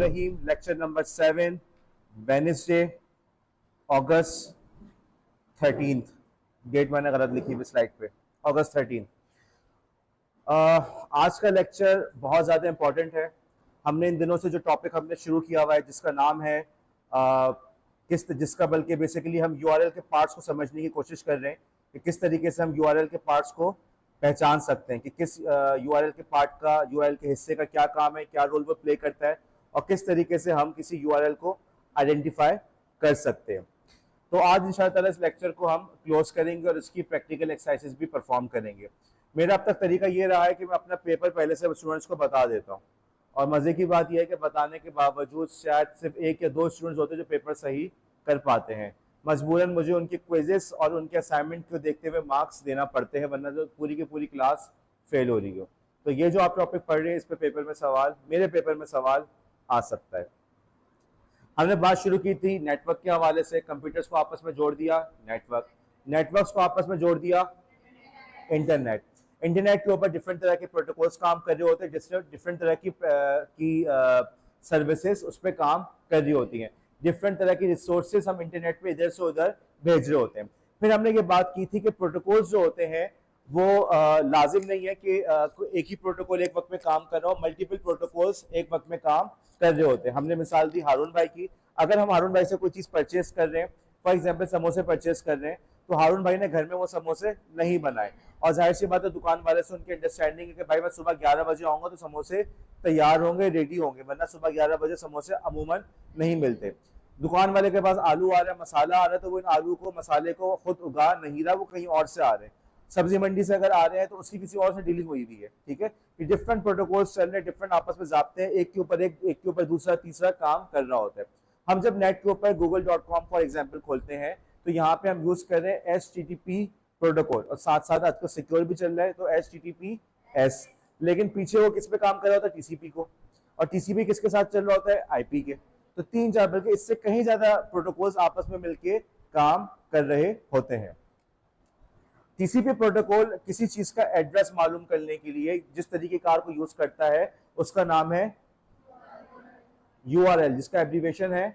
Rahim, lecture number 7, Wednesday, August 13th. Date मैंने गलत लिखी है स्लाइड पे, August 13th. आज का लेक्चर बहुत ज़्यादा इम्पोर्टेंट है. हमने इन दिनों से जो टॉपिक हमने शुरू किया हुआ है जिसका नाम है जिसका बल्कि बेसिकली हम URL के पार्ट्स को समझने की कोशिश कर रहे हैं कि किस तरीके से हम URL के पार्ट्स को पहचान सकते हैं कि किस URL के पार्ट का, URL के हिस्से का क्या काम है, क्या रोल वो प्ले करता है और किस तरीके से हम किसी URL को आइडेंटिफाई कर सकते हैं. तो आज इंशाअल्लाह ताला इस लेक्चर को हम क्लोज करेंगे और इसकी प्रैक्टिकल एक्सरसाइजेस भी परफॉर्म करेंगे. मेरा अब तक तरीका ये रहा है कि मैं अपना पेपर पहले से स्टूडेंट्स को बता देता हूँ और मज़े की बात यह है कि बताने के बावजूद शायद सिर्फ 1 या 2 स्टूडेंट्स होते हैं जो पेपर सही कर पाते हैं. मजबूरन मुझे उनके क्विजेस और उनके असाइनमेंट को देखते हुए मार्क्स देना पड़ते हैं, वरना जो पूरी की पूरी क्लास फेल हो रही हो. तो ये जो आप टॉपिक पढ़ रहे हैं इस पे पेपर में सवाल, मेरे पेपर में सवाल आ सकता है. हमने बात शुरू की थी नेटवर्क के हवाले से. कंप्यूटर्स को आपस में जोड़ दिया नेटवर्क्स को आपस में जोड़ दिया इंटरनेट के ऊपर डिफरेंट तरह के प्रोटोकॉल्स काम कर रहे होते हैं, डिफरेंट तरह की सर्विसेज उस पर काम कर रही होती हैं. डिफरेंट तरह की रिसोर्सेज हम इंटरनेट पे इधर से उधर भेज रहे होते हैं. फिर हमने ये बात की थी कि प्रोटोकॉल्स जो होते हैं वो लाजिम नहीं है कि एक ही प्रोटोकॉल एक वक्त में काम कर रहा हो, मल्टीपल प्रोटोकॉल्स एक वक्त में काम कर रहे होते हैं. हमने मिसाल दी हारून भाई की. अगर हम हारून भाई से कोई चीज़ परचेस कर रहे हैं, फॉर एग्जाम्पल समोसे परचेस कर रहे हैं, तो हारून भाई ने घर में वो समोसे नहीं बनाए और जाहिर सी बात है दुकान वाले से उनकी अंडरस्टैंडिंग है कि भाई मैं सुबह 11 बजे आऊँगा तो समोसे तैयार होंगे, रेडी होंगे, वरना सुबह 11 बजे समोसे अमूमन नहीं मिलते. दुकान वाले के पास आलू आ रहा है, मसाला आ रहा है, तो वो इन आलू को, मसाले को खुद उगा नहीं रहा, वो कहीं और से आ रहे हैं. सब्जी मंडी से अगर आ रहे हैं तो उसकी किसी और से डीलिंग हुई हुई है. ठीक है, ये डिफरेंट प्रोटोकॉल्स चल रहे हैं, डिफरेंट आपस में जाते हैं, एक के ऊपर दूसरा तीसरा काम कर रहा होता है. हम जब नेट के ऊपर google.com फॉर एग्जाम्पल खोलते हैं तो यहाँ पे हम यूज कर रहे हैं HTTP प्रोटोकॉल और साथ साथ आजकल सिक्योर भी चल रहा है तो HTTPS. लेकिन पीछे वो किस पे काम कर रहा होता है? TCP को. और TCP किसके साथ चल रहा होता है? IP के. तो 3-4 बल्कि इससे कहीं ज्यादा प्रोटोकॉल्स आपस में मिलके काम कर रहे होते हैं. TCP प्रोटोकॉल किसी चीज का एड्रेस मालूम करने के लिए जिस तरीके कार को यूज करता है उसका नाम है URL, जिसका एब्रीविएशन है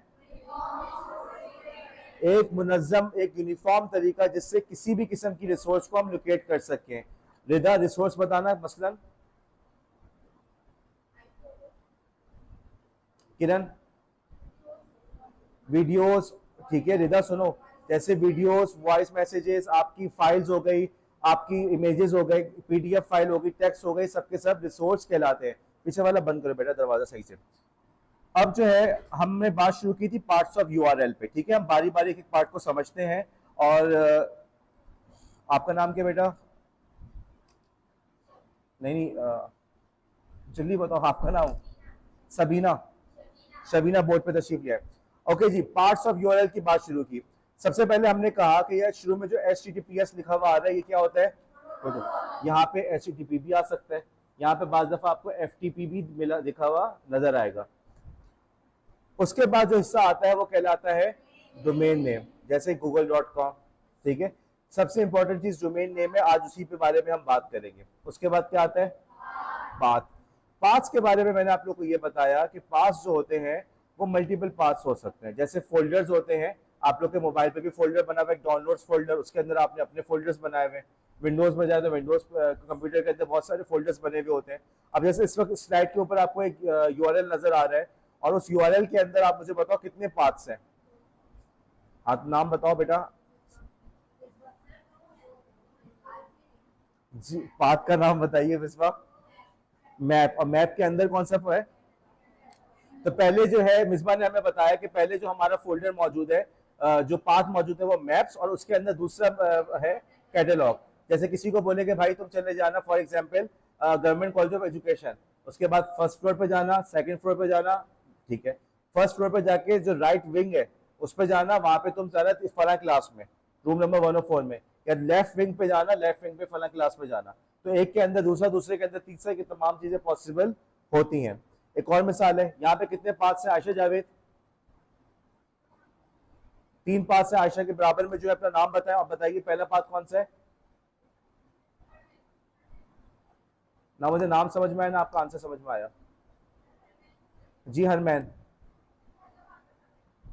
एक मुनज़्ज़म, एक यूनिफॉर्म तरीका जिससे किसी भी किस्म की रिसोर्स को हम लोकेट कर सकें. रिदा रिसोर्स बताना, मसलन किरण वीडियोस. ठीक है रिदा सुनो, जैसे वीडियोस, वॉइस मैसेजेस, आपकी फाइल्स हो गई, आपकी इमेजेस हो गई, PDF फाइल हो गई, टेक्स्ट हो गई, सबके सब रिसोर्स कहलाते हैं. पीछे वाला बंद करो बेटा दरवाजा सही से. अब जो है हमने बात शुरू की थी पार्ट्स ऑफ URL पे. ठीक है, हम बारी बारी एक पार्ट को समझते हैं. और आपका नाम क्या बेटा? नहीं जल्दी बताओ आपका नाम. शबीना बोर्ड पे तशरीफ लिया. ओके जी, पार्ट्स ऑफ URL की बात शुरू की. सबसे पहले हमने कहा कि यार शुरू में जो HTTPS लिखा हुआ आ रहा है ये क्या होता है? यहाँ पे HTTP भी आ सकता है, यहाँ पे बाज़ दफा आपको FTP भी मिला लिखा हुआ नजर आएगा. उसके बाद जो हिस्सा आता है वो कहलाता है डोमेन नेम, जैसे google.com. ठीक है, सबसे इंपॉर्टेंट चीज डोमेन नेम है, आज उसी पे बारे में हम बात करेंगे. उसके बाद क्या आता है? पाथ्स के बारे में मैंने आप लोग को ये बताया कि पाथ्स जो होते हैं वो मल्टीपल पाथ्स हो सकते हैं. जैसे फोल्डर्स होते हैं, आप लोग के मोबाइल पे भी फोल्डर बना हुआ है, डाउनलोड्स फोल्डर, उसके अंदर आपने अपने फोल्डर्स बनाए हुए हैं. विंडोज में जाए तो विंडोज कंप्यूटर के अंदर बहुत सारे फोल्डर्स बने हुए होते हैं. अब जैसे इस वक्त स्लाइड के ऊपर आपको एक URL नजर आ रहा है और उस URL के अंदर आप मुझे बताओ कितने पाथ्स हैं? आप नाम बताओ बेटा जी. पाथ का नाम बताइए मिसबा. मैप. और मैप के अंदर कौन सा है? तो पहले जो है मिसबा ने हमें बताया कि पहले जो हमारा फोल्डर मौजूद है, जो पाथ मौजूद है वो मैप्स, और उसके अंदर दूसरा है कैटलॉग. जैसे किसी को बोले कि भाई तुम चले जाना for example government college of education, उसके बाद फर्स्ट फ्लोर पे जाना, सेकंड फ्लोर पे जाना. ठीक है, फर्स्ट फ्लोर पे जाके जो राइट विंग है उस पे जाना, वहां पे तुम जाना फला क्लास में, रूम नंबर 104 में. या लेफ्ट विंग पे जाना, लेफ्ट विंग पे फला क्लास में जाना. तो एक के अंदर दूसरा, दूसरे के अंदर तीसरा की तमाम चीजें पॉसिबल होती हैं. एक और मिसाल है, यहाँ पे कितने पाथ्स हैं आयशा जावेद? 3 पाथ्स हैं. आयशा के बराबर में जो है अपना नाम बताएं और बताइए पहला पाथ कौन सा है? ना मुझे नाम समझ में आया ना आपका आंसर समझ में आया. जी हरमैन,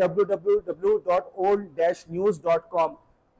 www.old-news.com.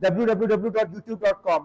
www.youtube.com.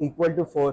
equal to 4.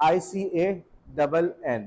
ICANN.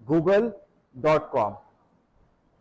google.com.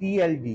TLD,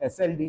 SLD,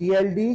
TLD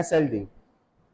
SLD.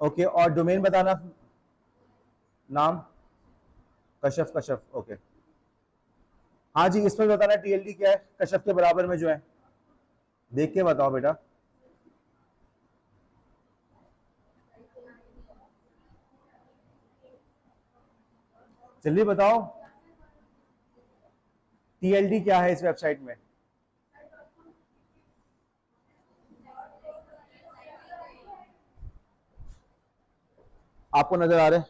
Okay, और डोमेन बताना, नाम कशफ, कशफ, ओके। हाँ जी, इसमें बताना टीएलडी क्या है कशफ के बराबर में जो है, देख के बताओ बेटा। जल्दी बताओ टीएलडी क्या है इस वेबसाइट में। आपको नजर आ रहा है,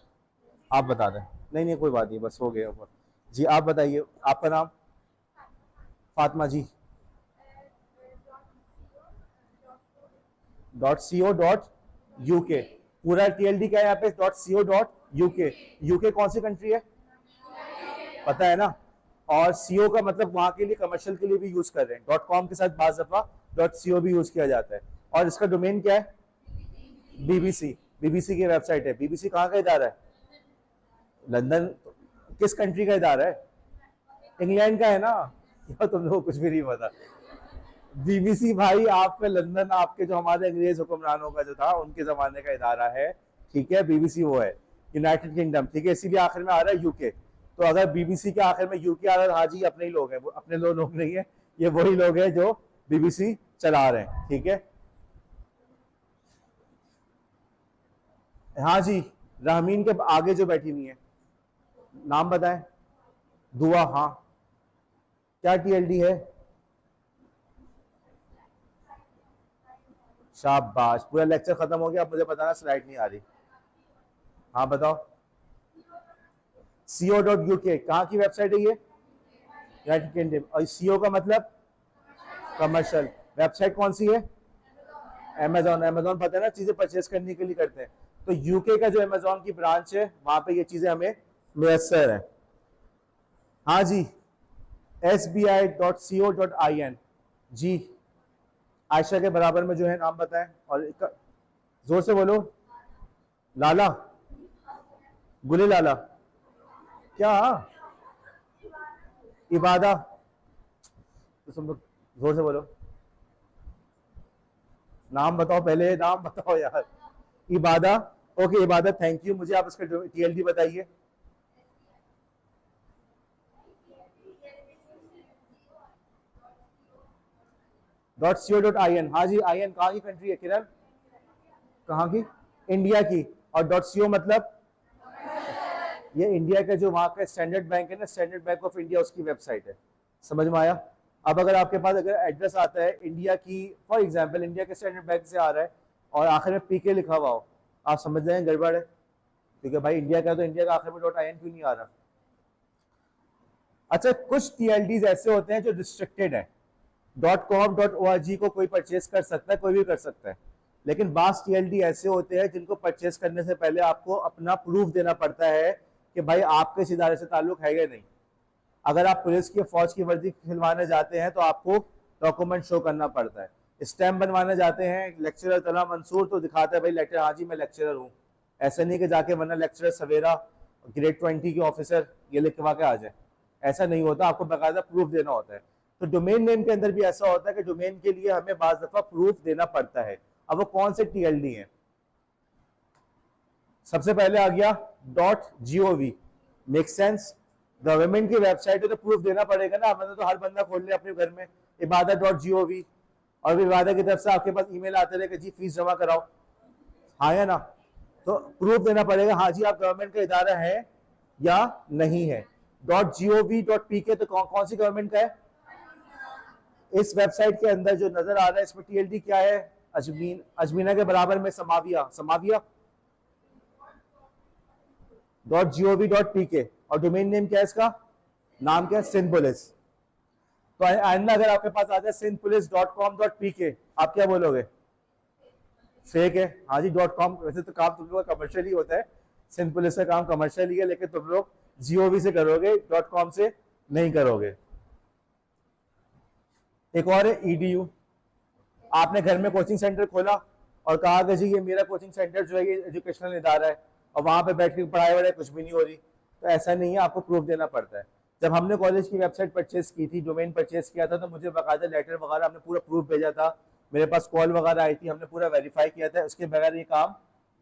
आप बता दें। नहीं नहीं कोई बात नहीं, बस हो गया ऊपर। जी आप बताइए, आपका नाम? फातिमा जी। .co.uk, पूरा टीएलडी क्या है यहाँ पे? .co.uk। यूके कौन सी कंट्री है पता है ना, और सीओ का मतलब वहां के लिए कमर्शियल के लिए भी यूज कर रहे हैं। .com के साथ बाज दफा .co भी यूज किया जाता है। और इसका डोमेन क्या है? बीबीसी, बीबीसी की वेबसाइट है। बीबीसी कहाँ का इदारा है? लंदन। किस कंट्री का इदारा है? इंग्लैंड का है ना, या तुम लोग कुछ भी नहीं पता। बीबीसी भाई आपका लंदन, आपके जो हमारे अंग्रेज हुक्मरानों का जो था उनके जमाने का इदारा है, ठीक है। बीबीसी वो है यूनाइटेड किंगडम, ठीक है। इसीलिए आखिर में आ रहा है यूके। तो अगर बीबीसी के आखिर में यूके आ रहा है, हाजी अपने ही लोग हैं, वो अपने लोग नहीं है, ये वही लोग हैं जो बीबीसी चला रहे हैं, ठीक है। हाँ जी, राहमीन के आगे जो बैठी हुई है, नाम बताएं। दुआ, हाँ। क्या टीएलडी है? शाबाश, पूरा लेक्चर खत्म हो गया, अब मुझे बताना स्लाइड नहीं आ रही। हाँ बताओ। co.uk कहाँ की वेबसाइट है ये? United kingdom. और सीओ का मतलब कमर्शियल। वेबसाइट कौन सी है? अमेजोन। अमेजोन पता है ना, चीजें परचेज करने के लिए करते हैं। तो यूके का जो अमेजोन की ब्रांच है वहां पे ये चीजें हमें मुयसर है। हाँ जी, sbi.co.in जी। आयशा के बराबर में जो है, नाम बताएं और जोर से बोलो। लाला, गुले लाला, क्या? इबादा, तो तुम लोग जोर से बोलो। नाम बताओ, पहले नाम बताओ यार। इबादा, ओके इबादा, थैंक यू। मुझे आप इसका टीएलडी बताइए। .co.in, हाँ जी। आईएन कहाँ की कंट्री है किरण? कहाँ की? इंडिया की। और .co मतलब ये इंडिया का जो वहां का स्टैंडर्ड बैंक है ना, स्टैंडर्ड बैंक ऑफ इंडिया, उसकी वेबसाइट है। समझ में आया? अब अगर आपके पास अगर एड्रेस आता है इंडिया की, फॉर एग्जांपल इंडिया के स्टैंडर्ड बैंक से आ रहा है और आखिर में पीके लिखा हुआ हो, आप समझ जाएंगे गड़बड़ है, क्योंकि भाई इंडिया का तो इंडिया का आखिर में .in क्यों नहीं आ रहा। अच्छा, कुछ टीएलडीज ऐसे होते हैं जो रिस्ट्रिक्टेड है। .com.org को कोई परचेज कर सकता है, कोई भी कर सकता है, लेकिन बास टीएलडी ऐसे होते हैं जिनको परचेज करने से पहले आपको अपना प्रूफ देना पड़ता है कि भाई आपके इस इदारे से ताल्लुक है या नहीं। अगर आप पुलिस की फौज की वर्दी खिलवाने जाते हैं तो आपको डॉक्यूमेंट शो करना पड़ता है। स्टैम्प बनवाने जाते हैं, लेक्चरर तला मंसूर, तो दिखाता है भाई लेटर, हाँ जी मैं लेक्चरर हूँ। ऐसा नहीं कि जाके वरना लेक्चरर सवेरा ग्रेड 20 की ऑफिसर ये लिखवा के आ जाए, ऐसा नहीं होता। आपको बाकायदा प्रूफ देना होता है। तो डोमेन नेम के अंदर भी ऐसा होता है कि डोमेन के लिए हमें बाज दफा प्रूफ देना पड़ता है। अब वो कौन से टीएलडी है? सबसे पहले आ गया .gov, मेक सेंस। गवर्नमेंट की वेबसाइट है तो प्रूफ देना पड़ेगा ना, मतलब तो हर बंदा खोल ले अपने घर में इबादा.gov, और इबादा की तरफ से आपके पास ईमेल आते रहे कि जी फीस जमा कराओ, हाँ या ना? तो प्रूफ देना पड़ेगा, हाँ जी आप गवर्नमेंट का इदारा है या नहीं है। .gov.pk तो कौन सी गवर्नमेंट का है? इस वेबसाइट के अंदर जो नजर आ रहा है इसमें टीएलडी क्या है? अजमीना के बराबर में समाविया, समाविया .gov.pk। और डोमेन नेम क्या है इसका? नाम क्या है? सिंध पुलिस। तो आइंदा अगर आपके पास आ जाए sindhpolice.com.pk, आप क्या बोलोगे? फेक है। हाँ जी .com, वैसे तो काम तुम लोग का कमर्शियल ही होता है, सिंध पुलिस का काम कमर्शियल ही है, लेकिन तुम लोग GOV से करोगे, .com से नहीं करोगे। एक और है EDU। आपने घर में कोचिंग सेंटर खोला और कहा कि जी ये मेरा कोचिंग सेंटर जो है ये एजुकेशनल इदारा है, और वहां पे बैठ के पढ़ाई वढ़ाई कुछ भी नहीं हो रही, तो ऐसा नहीं है, आपको प्रूफ देना पड़ता है। जब हमने कॉलेज की वेबसाइट परचेज की थी, डोमेन परचेज किया था, तो मुझे बाकायदा लेटर वगैरह, हमने पूरा प्रूफ भेजा था, मेरे पास कॉल वगैरह आई थी, हमने पूरा वेरीफाई किया था, उसके बगैर ये काम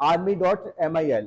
army.mil.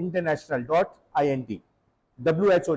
international.int. WHO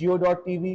jio.tv.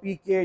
.pk,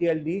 TLD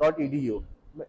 .edu,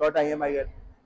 .imil,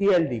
TLD,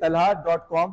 talha.com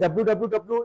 www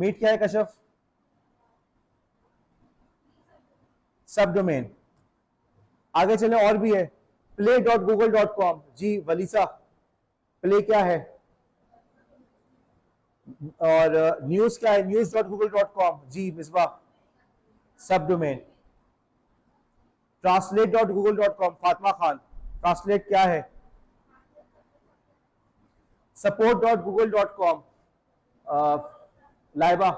meet क्या है कशफ? सब डोमेन। आगे चले, और भी है, play.google.com। जी वलीसा, प्ले क्या है? और न्यूज क्या है? news.google.com। जी मिसबा, सब domain. translate.google.com, Fatima Khan, translate क्या है? support.google.com, लाइबा,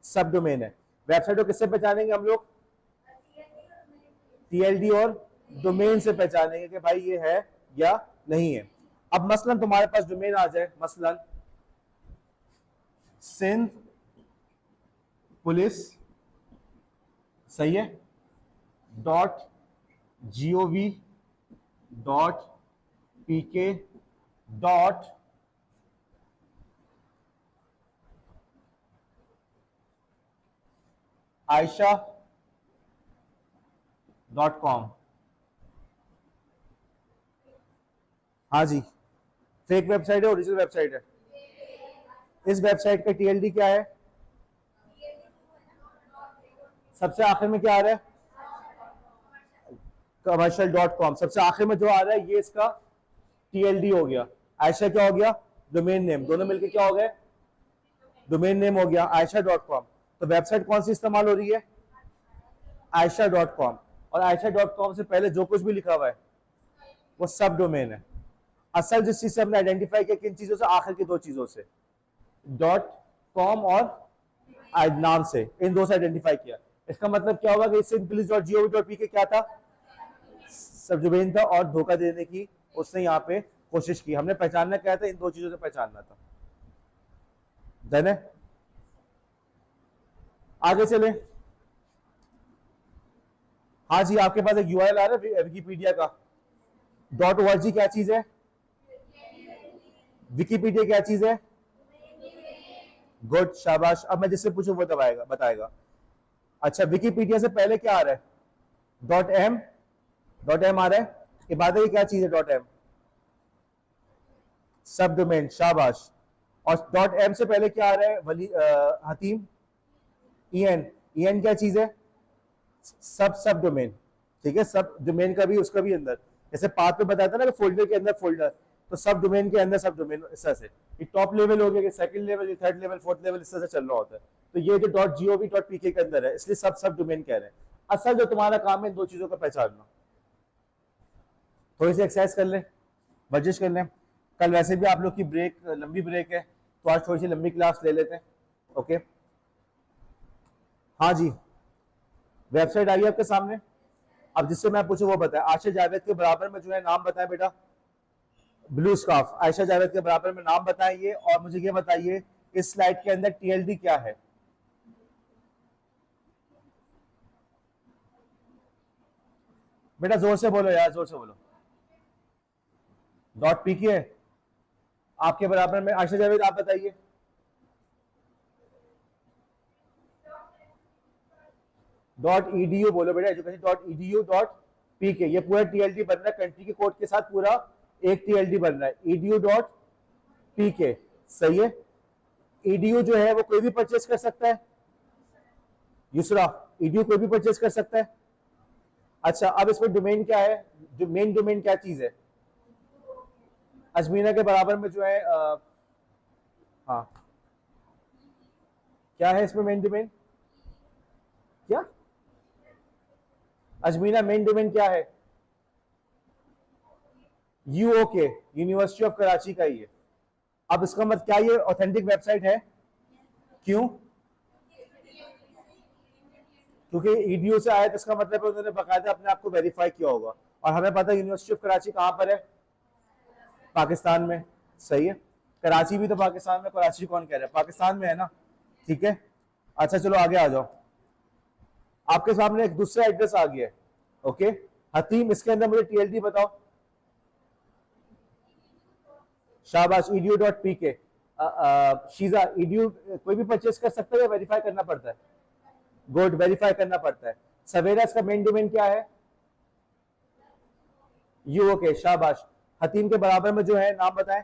सब डोमेन है। वेबसाइट को किससे पहचानेंगे हम लोग? टीएलडी और डोमेन से पहचानेंगे कि भाई ये है या नहीं है। अब मसलन तुम्हारे पास डोमेन आ जाए, मसलन सिंध पुलिस, सही है, .gov.pk. aisha.com। हाँ जी, फेक वेबसाइट है, ओरिजिनल वेबसाइट है? इस वेबसाइट का टीएलडी क्या है? सबसे आखिर में क्या आ रहा है? commercial.com। सबसे आखिर में जो आ रहा है ये इसका टीएलडी हो गया। आयशा क्या हो गया? Domain name. दोनों मिलकर क्या हो गए? डोमेन नेम हो गया aisha.com। तो वेबसाइट कौन सी इस्तेमाल हो रही है? aisha.com। और aisha.com से पहले जो कुछ भी लिखा हुआ है वो सब डोमेन है। असल जिस चीज से हमने आइडेंटिफाई किया, किन चीजों से? आखिर की दो चीजों से, .com और नाम से, इन दो से आइडेंटिफाई किया। इसका मतलब क्या होगा कि simply.gov.pk क्या था? सब डोमेन था, और धोखा देने की उसने यहाँ पे कोशिश की। हमने पहचानना क्या था? इन दो चीजों से पहचानना था। डन है? आगे चले। हाँ जी, आपके पास एक यूआरएल आ रहा है विकिपीडिया का। .org क्या चीज है? विकिपीडिया क्या चीज है? गुड, शाबाश। अब मैं जिससे पूछूं वो बताएगा। अच्छा, विकिपीडिया से पहले क्या आ रहा है? .m आ रहा है। इबादत की क्या चीज है? .m, सब डोमेन, शाबाश। और .m से पहले क्या आ रहा है हतीम? en क्या चीज है? सब डोमेन। ठीक है, सब डोमेन का भी, उसका भी अंदर, जैसे पाथ पे बताया था ना कि फोल्डर के अंदर फोल्डर, तो सब डोमेन के अंदर सब डोमेन। इस तरह से ये टॉप लेवल हो गया, कि second level, third level, fourth level, इस तरह से चल रहा होता है। तो ये जो .gov.pk के अंदर है, इसलिए सब डोमेन कह रहे हैं। असल जो तुम्हारा काम है इन दो चीजों का पहचानना। थोड़ी सी एक्सरसाइज कर लें, वर्जिश कर लें। कल वैसे भी आप लोग की ब्रेक, लंबी ब्रेक है, तो आज थोड़ी सी लंबी क्लास ले लेते हैं। ओके, हाँ जी, वेबसाइट आई है आपके सामने। अब जिससे मैं पूछूं वो बताए। आयशा जावेद के बराबर में जो है नाम बताएं बेटा। ब्लू स्कार्फ, आयशा जावेद के बराबर में नाम बताइए, और मुझे ये बताइए इस स्लाइड के अंदर टीएलडी क्या है? बेटा जोर से बोलो यार, जोर से बोलो। .pk है आपके बराबर में। आयशा जावेद आप बताइए। .edu बोलो बेटा, education.edu.pk। ये पूरा टीएलडी बन रहा है, कंट्री के कोड के साथ पूरा एक टीएलडी बन रहा है, edu.pk। सही है। edu जो है वो कोई भी परचेस कर सकता है। युसरा, edu कोई भी परचेस कर सकता है। अच्छा, अब इसमें डोमेन क्या है? जो मेन डोमेन क्या चीज है? अजमीना के बराबर में जो है हाँ, क्या है इसमें मेन डोमेन? क्या अजमीना मेन डोमेन क्या है? यूओके, यूनिवर्सिटी ऑफ कराची का ही है। अब इसका मतलब क्या ये ऑथेंटिक वेबसाइट है? क्यों? क्योंकि ईडीयू से आया, तो इसका मतलब है उन्होंने बाकायदा अपने आप को वेरीफाई किया होगा। और हमें पता है यूनिवर्सिटी ऑफ कराची कहाँ पर है? पाकिस्तान में। सही है, कराची भी तो पाकिस्तान में, कराची कौन कह रहा है? पाकिस्तान में है ना। ठीक है, अच्छा चलो आगे आ जाओ। आपके सामने एक दूसरा एड्रेस आ गया है। ओके हतीम, इसके अंदर मुझे टीएलडी बताओ। शाबाश, edu.pk। शीजा, edu कोई भी परचेस कर सकता है या वेरीफाई करना पड़ता है? गुड, वेरीफाई करना पड़ता है। सवेरा, इसका मेन डोमेन क्या है? यूओके, शाबाश। हतीम के बराबर में जो है नाम बताएं,